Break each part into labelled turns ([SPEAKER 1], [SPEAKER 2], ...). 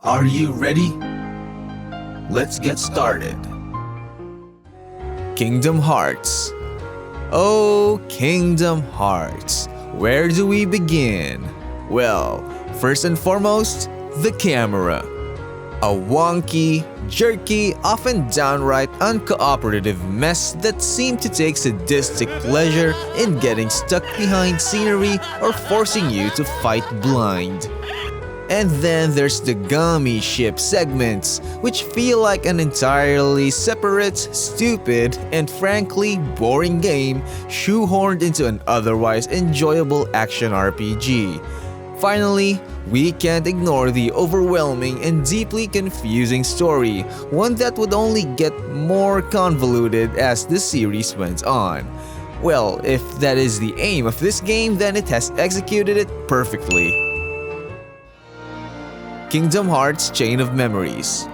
[SPEAKER 1] Are you ready? Let's get started.
[SPEAKER 2] Kingdom Hearts. Oh, Kingdom Hearts. Where do we begin? Well, first and foremost, the camera. A wonky, jerky, often downright uncooperative mess that seemed to take sadistic pleasure in getting stuck behind scenery or forcing you to fight blind. And then there's the gummy ship segments, which feel like an entirely separate, stupid, and frankly boring game shoehorned into an otherwise enjoyable action RPG. Finally, we can't ignore the overwhelming and deeply confusing story, one that would only get more convoluted as the series went on. Well, if that is the aim of this game, then it has executed it perfectly. Kingdom Hearts Chain of Memories.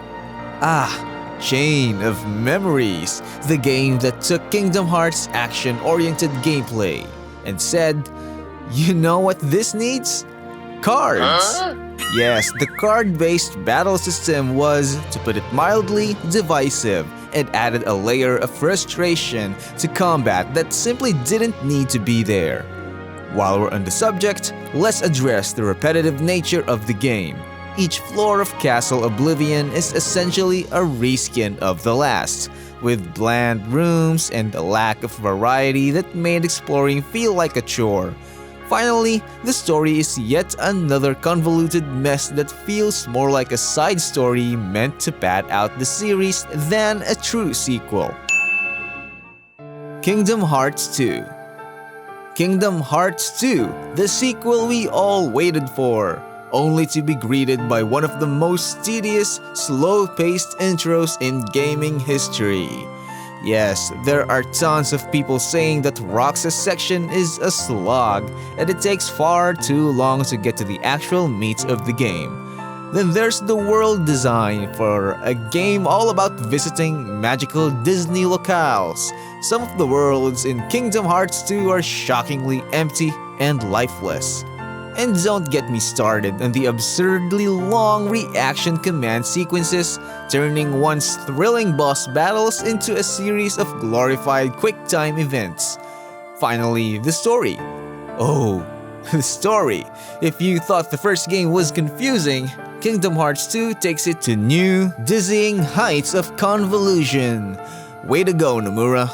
[SPEAKER 2] Chain of Memories, the game that took Kingdom Hearts' action-oriented gameplay and said, you know what this needs? Cards! Yes, the card-based battle system was, to put it mildly, divisive and added a layer of frustration to combat that simply didn't need to be there. While we're on the subject, let's address the repetitive nature of the game. Each floor of Castle Oblivion is essentially a reskin of the last, with bland rooms and a lack of variety that made exploring feel like a chore. Finally, the story is yet another convoluted mess that feels more like a side story meant to pad out the series than a true sequel. Kingdom Hearts 2. Kingdom Hearts 2, the sequel we all waited for, only to be greeted by one of the most tedious, slow-paced intros in gaming history. Yes, there are tons of people saying that Roxas section is a slog and it takes far too long to get to the actual meat of the game. Then there's the world design for a game all about visiting magical Disney locales. Some of the worlds in Kingdom Hearts 2 are shockingly empty and lifeless. And don't get me started on the absurdly long reaction command sequences, turning once thrilling boss battles into a series of glorified quick-time events. Finally, the story. Oh, the story. If you thought the first game was confusing, Kingdom Hearts 2 takes it to new, dizzying heights of convolution. Way to go, Nomura.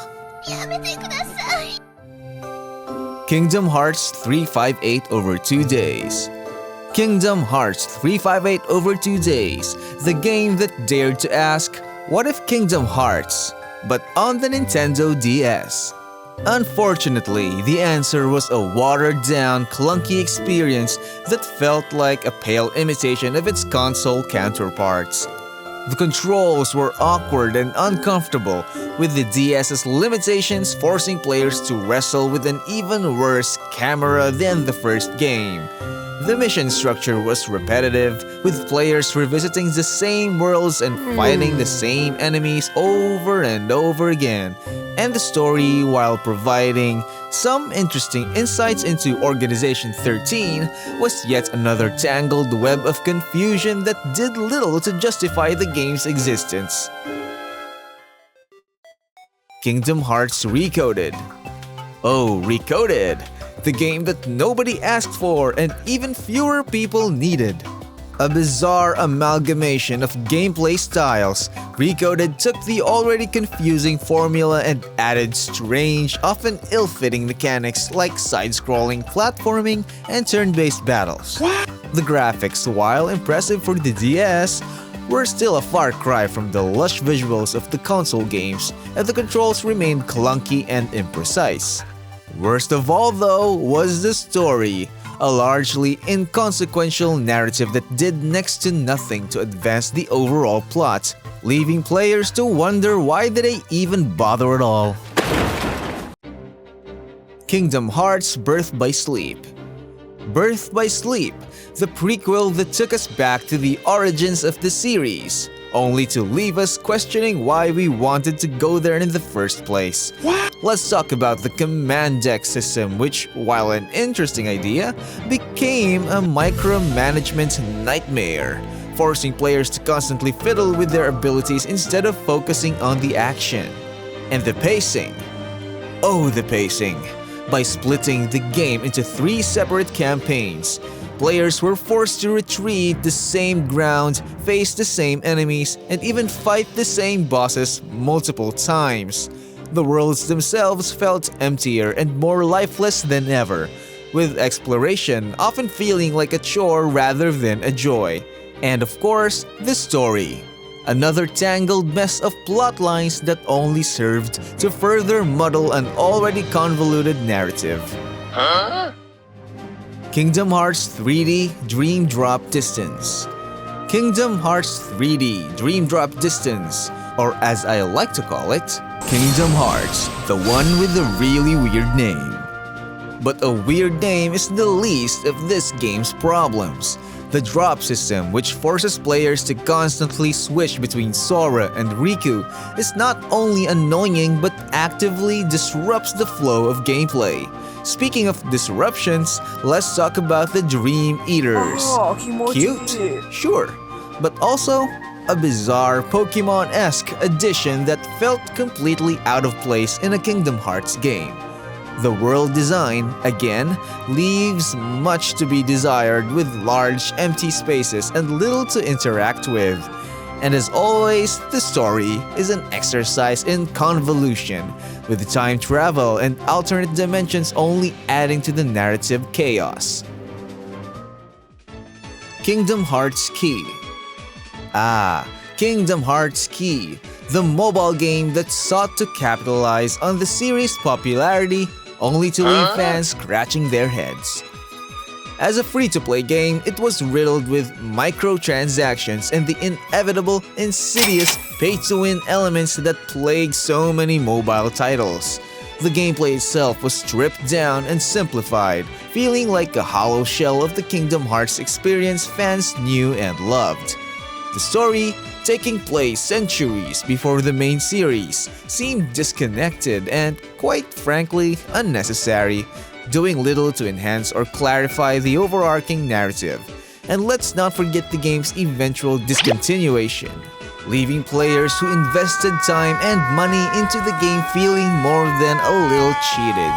[SPEAKER 2] Kingdom Hearts 358 over 2 days. Kingdom Hearts 358 over 2 days, the game that dared to ask, what if Kingdom Hearts, but on the Nintendo DS? Unfortunately, the answer was a watered-down, clunky experience that felt like a pale imitation of its console counterparts. The controls were awkward and uncomfortable, with the DS's limitations forcing players to wrestle with an even worse camera than the first game. The mission structure was repetitive, with players revisiting the same worlds and fighting the same enemies over and over again. And the story, while providing some interesting insights into Organization 13, was yet another tangled web of confusion that did little to justify the game's existence. Kingdom Hearts Recoded. Oh, Recoded! The game that nobody asked for and even fewer people needed. A bizarre amalgamation of gameplay styles, Recoded took the already confusing formula and added strange, often ill-fitting mechanics like side-scrolling platforming and turn-based battles. The graphics, while impressive for the DS, were still a far cry from the lush visuals of the console games, and the controls remained clunky and imprecise. Worst of all, though, was the story. A largely inconsequential narrative that did next to nothing to advance the overall plot, leaving players to wonder why did they even bother at all. Kingdom Hearts Birth by Sleep. Birth by Sleep, the prequel that took us back to the origins of the series, only to leave us questioning why we wanted to go there in the first place. Let's talk about the command deck system, which, while an interesting idea, became a micromanagement nightmare. forcing players to constantly fiddle with their abilities instead of focusing on the action. And the pacing. Oh, the pacing. By splitting the game into 3 separate campaigns, players were forced to retreat the same ground, face the same enemies, and even fight the same bosses multiple times. The worlds themselves felt emptier and more lifeless than ever, with exploration often feeling like a chore rather than a joy. And of course, the story. Another tangled mess of plot lines that only served to further muddle an already convoluted narrative. Kingdom Hearts 3D Dream Drop Distance. Kingdom Hearts 3D Dream Drop Distance, or as I like to call it, Kingdom Hearts, the one with the really weird name. But a weird name is the least of this game's problems. The drop system, which forces players to constantly switch between Sora and Riku, is not only annoying but actively disrupts the flow of gameplay. Speaking of disruptions, let's talk about the Dream Eaters. Cute? Sure. But also, a bizarre Pokemon-esque addition that felt completely out of place in a Kingdom Hearts game. The world design, again, leaves much to be desired with large empty spaces and little to interact with. And as always, the story is an exercise in convolution, with time travel and alternate dimensions only adding to the narrative chaos. Kingdom Hearts Key. Kingdom Hearts Key, the mobile game that sought to capitalize on the series' popularity only to leave fans scratching their heads. As a free-to-play game, it was riddled with microtransactions and the inevitable, insidious pay-to-win elements that plague so many mobile titles. The gameplay itself was stripped down and simplified, feeling like a hollow shell of the Kingdom Hearts experience fans knew and loved. The story, taking place centuries before the main series, seemed disconnected and, quite frankly, unnecessary, doing little to enhance or clarify the overarching narrative. And let's not forget the game's eventual discontinuation, leaving players who invested time and money into the game feeling more than a little cheated.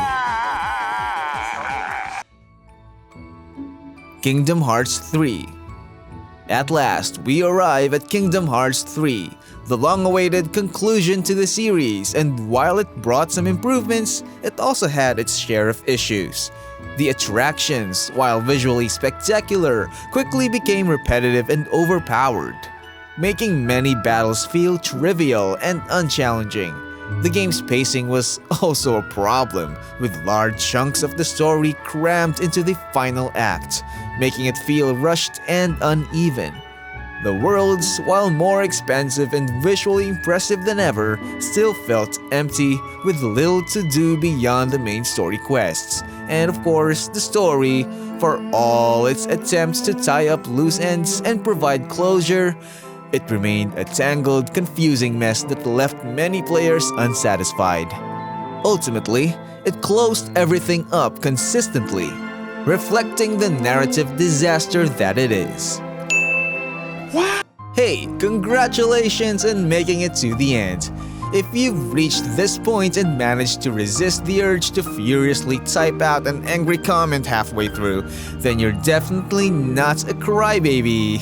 [SPEAKER 2] Kingdom Hearts 3. At last, we arrive at Kingdom Hearts 3, the long-awaited conclusion to the series, and while it brought some improvements, it also had its share of issues. The attractions, while visually spectacular, quickly became repetitive and overpowered, making many battles feel trivial and unchallenging. The game's pacing was also a problem, with large chunks of the story crammed into the final act, making it feel rushed and uneven. The worlds, while more expansive and visually impressive than ever, still felt empty, with little to do beyond the main story quests. And of course, the story, for all its attempts to tie up loose ends and provide closure, it remained a tangled, confusing mess that left many players unsatisfied. Ultimately, it closed everything up consistently, reflecting the narrative disaster that it is. Hey, congratulations on making it to the end! If you've reached this point and managed to resist the urge to furiously type out an angry comment halfway through, then you're definitely not a crybaby.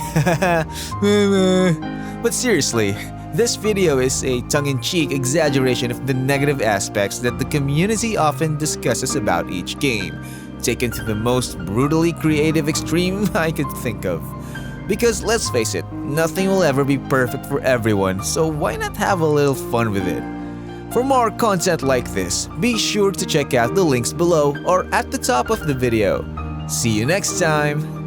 [SPEAKER 2] But seriously, this video is a tongue-in-cheek exaggeration of the negative aspects that the community often discusses about each game, taken to the most brutally creative extreme I could think of. Because let's face it, nothing will ever be perfect for everyone, so why not have a little fun with it? For more content like this, be sure to check out the links below or at the top of the video. See you next time!